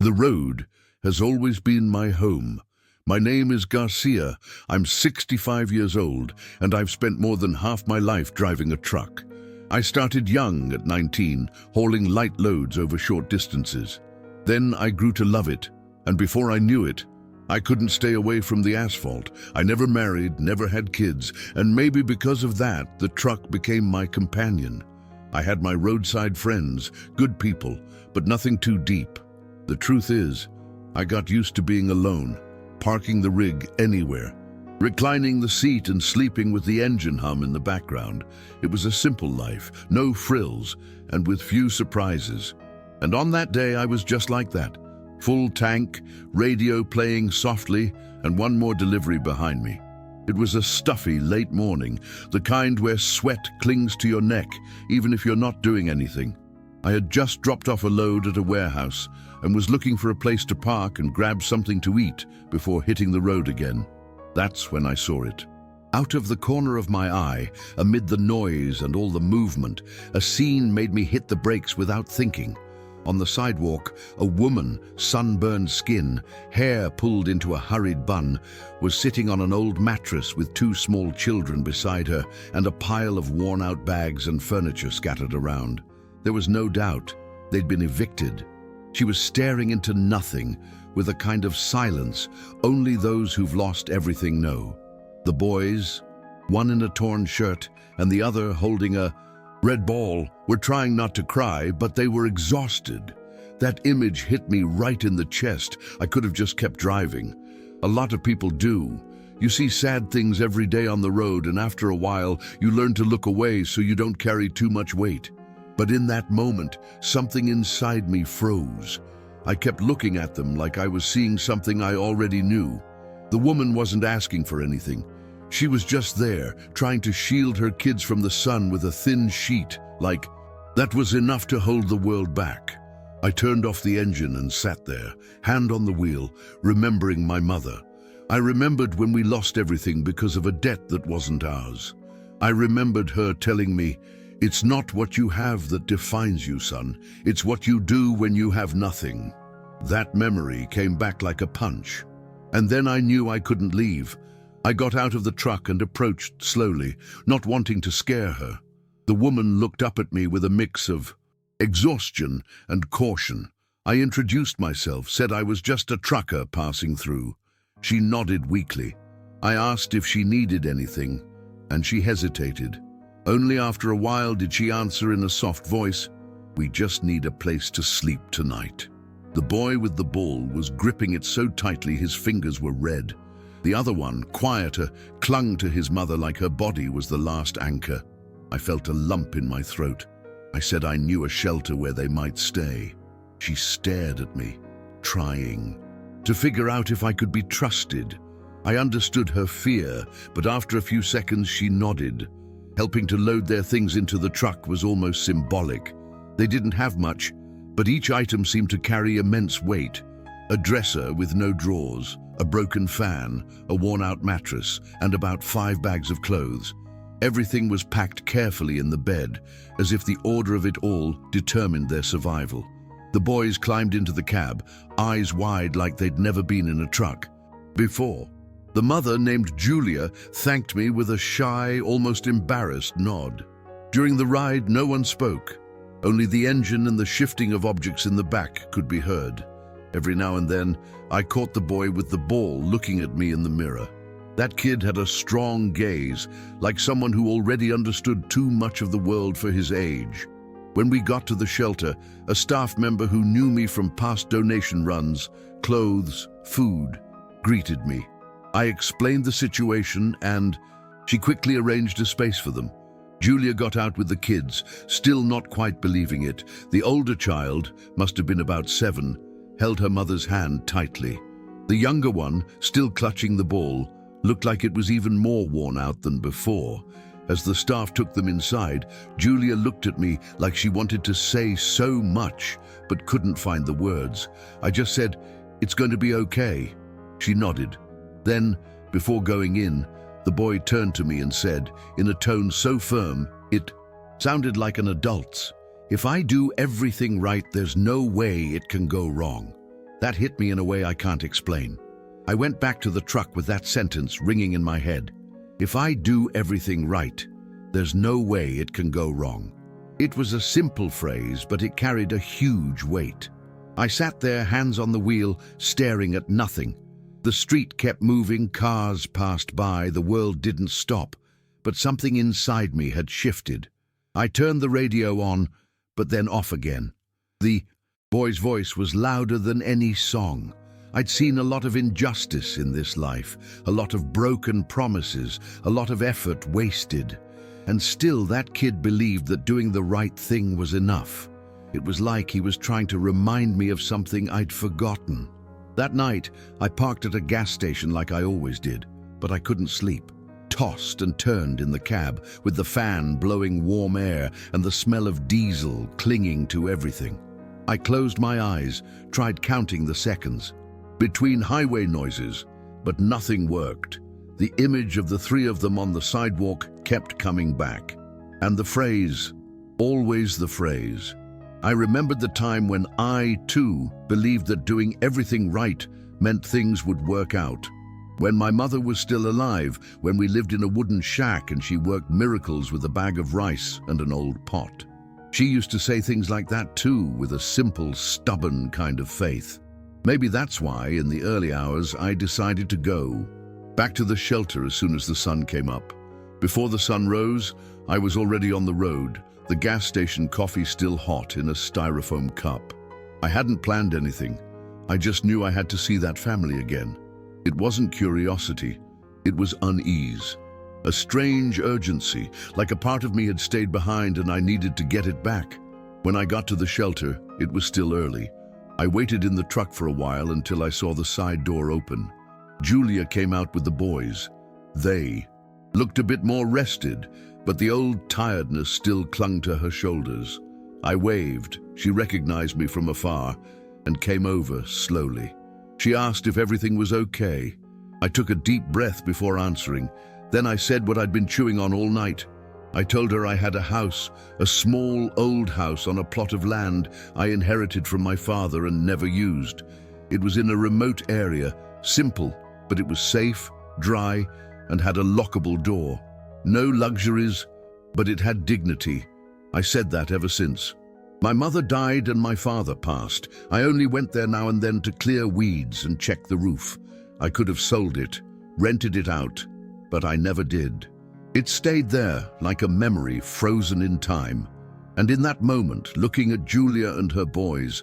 The road has always been my home. My name is Garcia. I'm 65 years old, and I've spent more than half my life driving a truck. I started young at 19, hauling light loads over short distances. Then I grew to love it, and before I knew it, I couldn't stay away from the asphalt. I never married, never had kids, and maybe because of that, the truck became my companion. I had my roadside friends, good people, but nothing too deep. The truth is, I got used to being alone, parking the rig anywhere, reclining the seat and sleeping with the engine hum in the background. It was a simple life, no frills, and with few surprises. And on that day, I was just like that. Full tank, radio playing softly, and one more delivery behind me. It was a stuffy late morning, the kind where sweat clings to your neck, even if you're not doing anything. I had just dropped off a load at a warehouse and was looking for a place to park and grab something to eat before hitting the road again. That's when I saw it. Out of the corner of my eye, amid the noise and all the movement, a scene made me hit the brakes without thinking. On the sidewalk, a woman, sunburned skin, hair pulled into a hurried bun, was sitting on an old mattress with two small children beside her and a pile of worn-out bags and furniture scattered around. There was no doubt they'd been evicted. She was staring into nothing with a kind of silence only those who've lost everything know. The boys, one in a torn shirt and the other holding a red ball, were trying not to cry, but they were exhausted. That image hit me right in the chest. I could have just kept driving. A lot of people do. You see sad things every day on the road, and after a while, you learn to look away so you don't carry too much weight. But in that moment, something inside me froze. I kept looking at them like I was seeing something I already knew. The woman wasn't asking for anything. She was just there, trying to shield her kids from the sun with a thin sheet, like that was enough to hold the world back. I turned off the engine and sat there, hand on the wheel, remembering my mother. I remembered when we lost everything because of a debt that wasn't ours. I remembered her telling me, "It's not what you have that defines you, son. It's what you do when you have nothing." That memory came back like a punch. And then I knew I couldn't leave. I got out of the truck and approached slowly, not wanting to scare her. The woman looked up at me with a mix of exhaustion and caution. I introduced myself, said I was just a trucker passing through. She nodded weakly. I asked if she needed anything, and she hesitated. Only after a while did she answer in a soft voice, "We just need a place to sleep tonight." The boy with the ball was gripping it so tightly his fingers were red. The other one, quieter, clung to his mother like her body was the last anchor. I felt a lump in my throat. I said I knew a shelter where they might stay. She stared at me, trying to figure out if I could be trusted. I understood her fear, but after a few seconds she nodded. Helping to load their things into the truck was almost symbolic. They didn't have much, but each item seemed to carry immense weight. A dresser with no drawers, a broken fan, a worn-out mattress, and about 5 bags of clothes. Everything was packed carefully in the bed, as if the order of it all determined their survival. The boys climbed into the cab, eyes wide like they'd never been in a truck before. The mother, named Julia, thanked me with a shy, almost embarrassed nod. During the ride, no one spoke. Only the engine and the shifting of objects in the back could be heard. Every now and then, I caught the boy with the ball looking at me in the mirror. That kid had a strong gaze, like someone who already understood too much of the world for his age. When we got to the shelter, a staff member who knew me from past donation runs, clothes, food, greeted me. I explained the situation and she quickly arranged a space for them. Julia got out with the kids, still not quite believing it. The older child, must have been about 7, held her mother's hand tightly. The younger one, still clutching the ball, looked like it was even more worn out than before. As the staff took them inside, Julia looked at me like she wanted to say so much, but couldn't find the words. I just said, "It's going to be okay." She nodded. Then, before going in, the boy turned to me and said, in a tone so firm, it sounded like an adult's, "If I do everything right, there's no way it can go wrong." That hit me in a way I can't explain. I went back to the truck with that sentence ringing in my head. If I do everything right, there's no way it can go wrong. It was a simple phrase, but it carried a huge weight. I sat there, hands on the wheel, staring at nothing. The street kept moving, cars passed by, the world didn't stop, but something inside me had shifted. I turned the radio on, but then off again. The boy's voice was louder than any song. I'd seen a lot of injustice in this life, a lot of broken promises, a lot of effort wasted. And still that kid believed that doing the right thing was enough. It was like he was trying to remind me of something I'd forgotten. That night, I parked at a gas station like I always did, but I couldn't sleep. Tossed and turned in the cab, with the fan blowing warm air and the smell of diesel clinging to everything. I closed my eyes, tried counting the seconds. Between highway noises, but nothing worked. The image of the three of them on the sidewalk kept coming back. And the phrase, always the phrase. I remembered the time when I, too, believed that doing everything right meant things would work out. When my mother was still alive, when we lived in a wooden shack and she worked miracles with a bag of rice and an old pot. She used to say things like that too, with a simple, stubborn kind of faith. Maybe that's why, in the early hours, I decided to go. Back to the shelter as soon as the sun came up. Before the sun rose, I was already on the road, the gas station coffee still hot in a styrofoam cup. I hadn't planned anything. I just knew I had to see that family again. It wasn't curiosity. It was unease. A strange urgency, like a part of me had stayed behind and I needed to get it back. When I got to the shelter, it was still early. I waited in the truck for a while until I saw the side door open. Julia came out with the boys. They looked a bit more rested, but the old tiredness still clung to her shoulders. I waved. She recognized me from afar and came over slowly. She asked if everything was okay. I took a deep breath before answering. Then I said what I'd been chewing on all night. I told her I had a house, a small old house on a plot of land I inherited from my father and never used. It was in a remote area, simple, but it was safe, dry, and had a lockable door. No luxuries, but it had dignity. I said that ever since. My mother died and my father passed. I only went there now and then to clear weeds and check the roof. I could have sold it, rented it out, but I never did. It stayed there like a memory frozen in time. And in that moment, looking at Julia and her boys,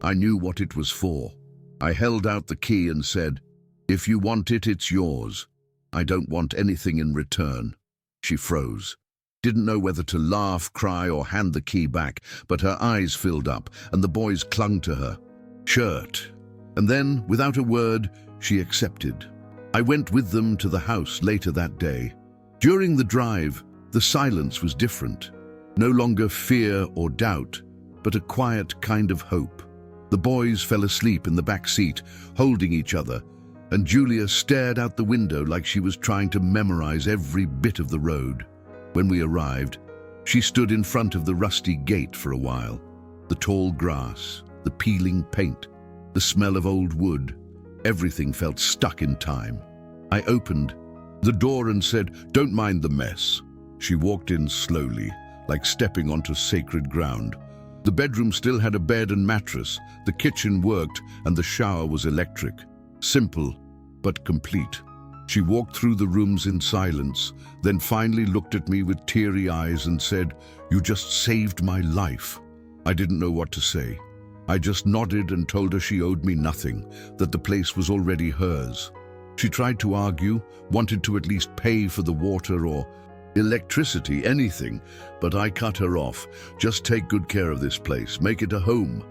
I knew what it was for. I held out the key and said, "If you want it, it's yours. I don't want anything in return." She froze. Didn't know whether to laugh, cry, or hand the key back, but her eyes filled up, and the boys clung to her shirt. And then, without a word, she accepted. I went with them to the house later that day. During the drive, the silence was different. No longer fear or doubt, but a quiet kind of hope. The boys fell asleep in the back seat, holding each other, and Julia stared out the window like she was trying to memorize every bit of the road. When we arrived, she stood in front of the rusty gate for a while. The tall grass, the peeling paint, the smell of old wood, everything felt stuck in time. I opened the door and said, "Don't mind the mess." She walked in slowly, like stepping onto sacred ground. The bedroom still had a bed and mattress, the kitchen worked, and the shower was electric. Simple, but complete. She walked through the rooms in silence, then finally looked at me with teary eyes and said, "You just saved my life." I didn't know what to say. I just nodded and told her she owed me nothing, that the place was already hers. She tried to argue, wanted to at least pay for the water or electricity, anything, but I cut her off. Just take good care of this place, make it a home.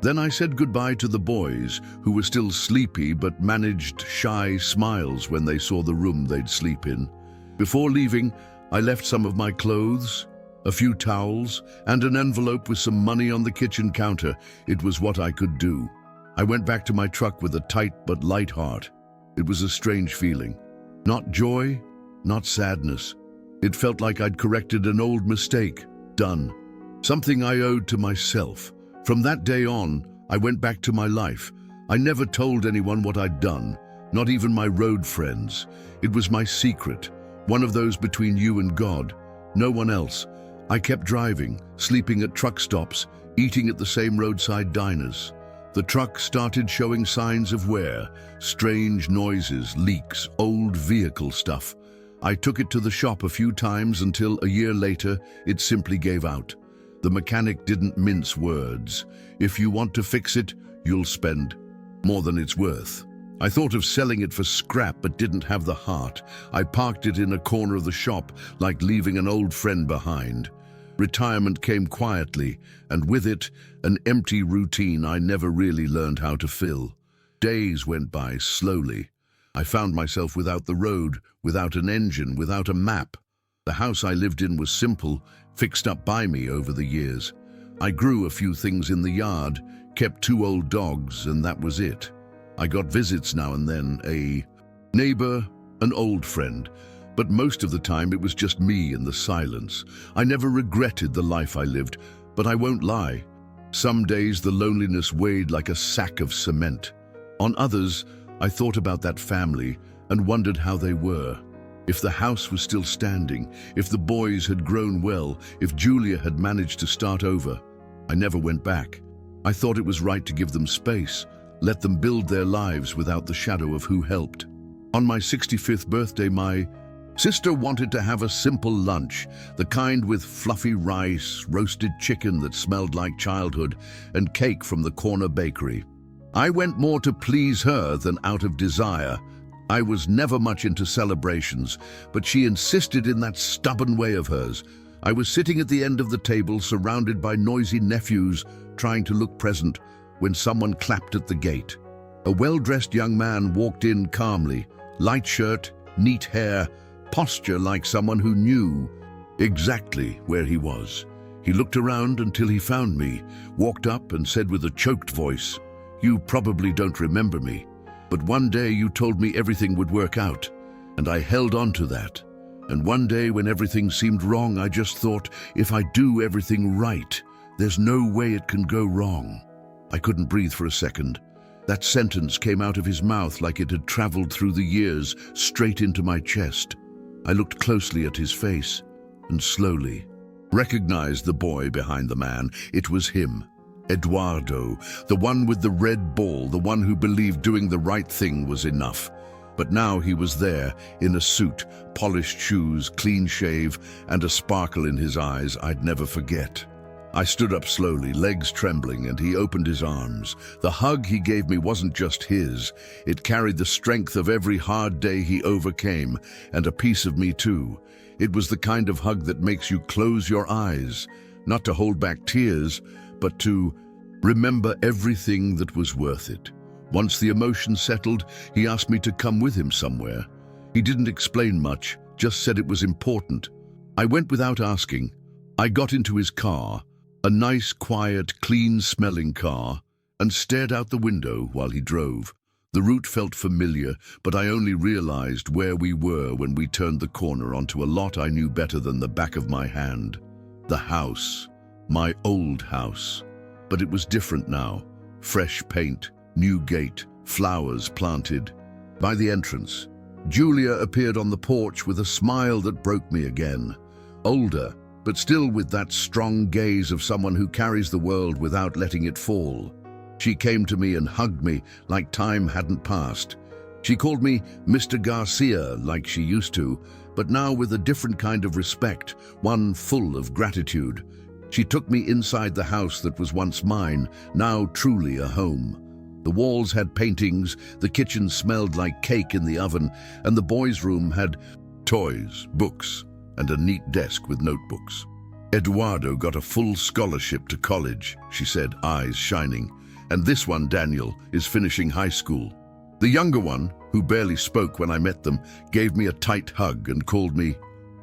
Then I said goodbye to the boys, who were still sleepy but managed shy smiles when they saw the room they'd sleep in. Before leaving, I left some of my clothes, a few towels, and an envelope with some money on the kitchen counter. It was what I could do. I went back to my truck with a tight but light heart. It was a strange feeling. Not joy, not sadness. It felt like I'd corrected an old mistake. Done. Something I owed to myself. From that day on, I went back to my life. I never told anyone what I'd done, not even my road friends. It was my secret, one of those between you and God. No one else. I kept driving, sleeping at truck stops, eating at the same roadside diners. The truck started showing signs of wear, strange noises, leaks, old vehicle stuff. I took it to the shop a few times until a year later it simply gave out. The mechanic didn't mince words. If you want to fix it, you'll spend more than it's worth. I thought of selling it for scrap but didn't have the heart. I parked it in a corner of the shop, like leaving an old friend behind. Retirement came quietly, and with it, an empty routine I never really learned how to fill. Days went by slowly. I found myself without the road, without an engine, without a map. The house I lived in was simple, fixed up by me over the years. I grew a few things in the yard, kept 2 old dogs, and that was it. I got visits now and then, a neighbor, an old friend, but most of the time it was just me and the silence. I never regretted the life I lived, but I won't lie. Some days the loneliness weighed like a sack of cement. On others, I thought about that family and wondered how they were. If the house was still standing, if the boys had grown well, if Julia had managed to start over. I never went back. I thought it was right to give them space, let them build their lives without the shadow of who helped. On my 65th birthday, my sister wanted to have a simple lunch, the kind with fluffy rice, roasted chicken that smelled like childhood, and cake from the corner bakery. I went more to please her than out of desire. I was never much into celebrations, but she insisted in that stubborn way of hers. I was sitting at the end of the table, surrounded by noisy nephews, trying to look present, when someone clapped at the gate. A well-dressed young man walked in calmly, light shirt, neat hair, posture like someone who knew exactly where he was. He looked around until he found me, walked up and said with a choked voice, "You probably don't remember me, but one day you told me everything would work out, and I held on to that. And one day when everything seemed wrong, I just thought, if I do everything right, there's no way it can go wrong." I couldn't breathe for a second. That sentence came out of his mouth like it had traveled through the years, straight into my chest. I looked closely at his face and slowly recognized the boy behind the man. It was him, Eduardo, the one with the red ball, the one who believed doing the right thing was enough. But now he was there, in a suit, polished shoes, clean shave, and a sparkle in his eyes I'd never forget. I stood up slowly, legs trembling, and he opened his arms. The hug he gave me wasn't just his. It carried the strength of every hard day he overcame, and a piece of me too. It was the kind of hug that makes you close your eyes, not to hold back tears, but to remember everything that was worth it. Once the emotion settled, he asked me to come with him somewhere. He didn't explain much, just said it was important. I went without asking. I got into his car, a nice, quiet, clean-smelling car, and stared out the window while he drove. The route felt familiar, but I only realized where we were when we turned the corner onto a lot I knew better than the back of my hand. The house. My old house. But it was different now. Fresh paint, new gate, flowers planted. By the entrance, Julia appeared on the porch with a smile that broke me again. Older, but still with that strong gaze of someone who carries the world without letting it fall. She came to me and hugged me like time hadn't passed. She called me Mr. Garcia like she used to, but now with a different kind of respect, one full of gratitude. She took me inside the house that was once mine, now truly a home. The walls had paintings, the kitchen smelled like cake in the oven, and the boys' room had toys, books, and a neat desk with notebooks. "Eduardo got a full scholarship to college," she said, eyes shining. "And this one, Daniel, is finishing high school." The younger one, who barely spoke when I met them, gave me a tight hug and called me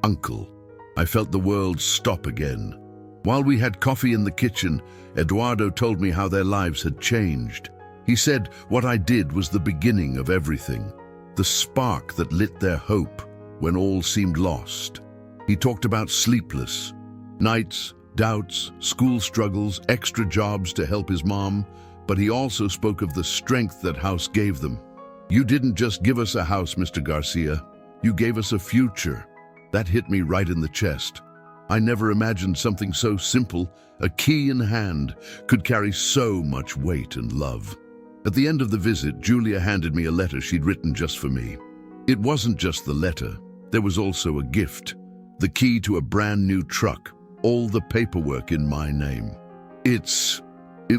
Uncle. I felt the world stop again. While we had coffee in the kitchen, Eduardo told me how their lives had changed. He said what I did was the beginning of everything, the spark that lit their hope when all seemed lost. He talked about sleepless nights, doubts, school struggles, extra jobs to help his mom, but he also spoke of the strength that house gave them. "You didn't just give us a house, Mr. Garcia. You gave us a future." That hit me right in the chest. I never imagined something so simple, a key in hand, could carry so much weight and love. At the end of the visit, Julia handed me a letter she'd written just for me. It wasn't just the letter. There was also a gift. The key to a brand new truck, all the paperwork in my name. It's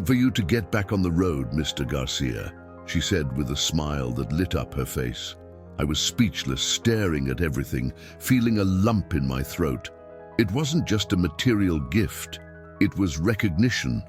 for you to get back on the road, Mr. Garcia," she said with a smile that lit up her face. I was speechless, staring at everything, feeling a lump in my throat. It wasn't just a material gift. It was recognition,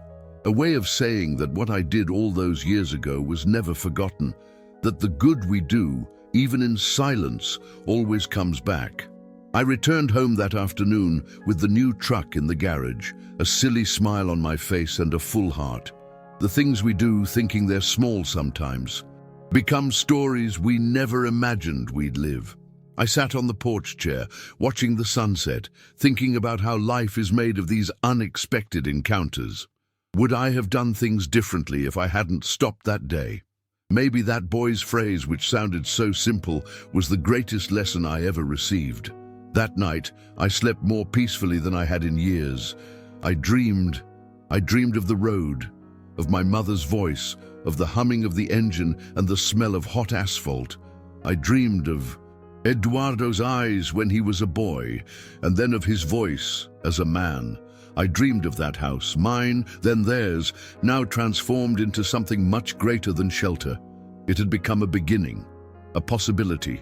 a way of saying that what I did all those years ago was never forgotten, that the good we do, even in silence, always comes back. I returned home that afternoon with the new truck in the garage, a silly smile on my face and a full heart. The things we do, thinking they're small sometimes, become stories we never imagined we'd live. I sat on the porch chair, watching the sunset, thinking about how life is made of these unexpected encounters. Would I have done things differently if I hadn't stopped that day? Maybe that boy's phrase, which sounded so simple, was the greatest lesson I ever received. That night, I slept more peacefully than I had in years. I dreamed of the road, of my mother's voice, of the humming of the engine and the smell of hot asphalt. I dreamed of Eduardo's eyes when he was a boy, and then of his voice as a man. I dreamed of that house, mine, then theirs, now transformed into something much greater than shelter. It had become a beginning, a possibility,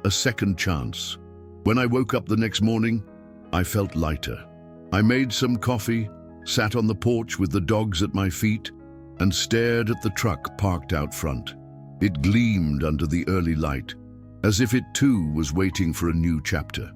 a second chance. When I woke up the next morning, I felt lighter. I made some coffee, sat on the porch with the dogs at my feet, and stared at the truck parked out front. It gleamed under the early light, as if it too was waiting for a new chapter.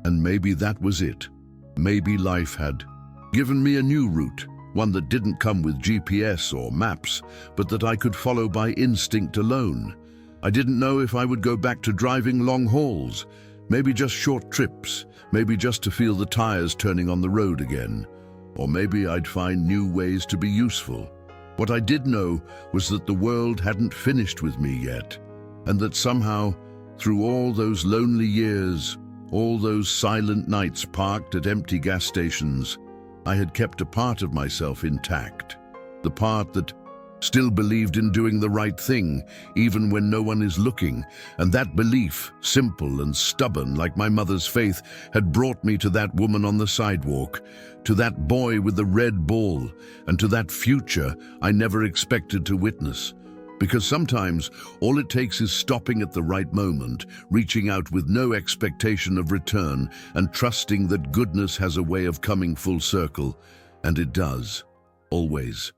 And maybe that was it. Maybe life had given me a new route, one that didn't come with GPS or maps, but that I could follow by instinct alone. I didn't know if I would go back to driving long hauls, maybe just short trips, maybe just to feel the tires turning on the road again. Or maybe I'd find new ways to be useful. What I did know was that the world hadn't finished with me yet, and that somehow, through all those lonely years, all those silent nights parked at empty gas stations, I had kept a part of myself intact. The part that still believed in doing the right thing, even when no one is looking, and that belief, simple and stubborn like my mother's faith, had brought me to that woman on the sidewalk, to that boy with the red ball, and to that future I never expected to witness. Because sometimes all it takes is stopping at the right moment, reaching out with no expectation of return, and trusting that goodness has a way of coming full circle, and it does, always.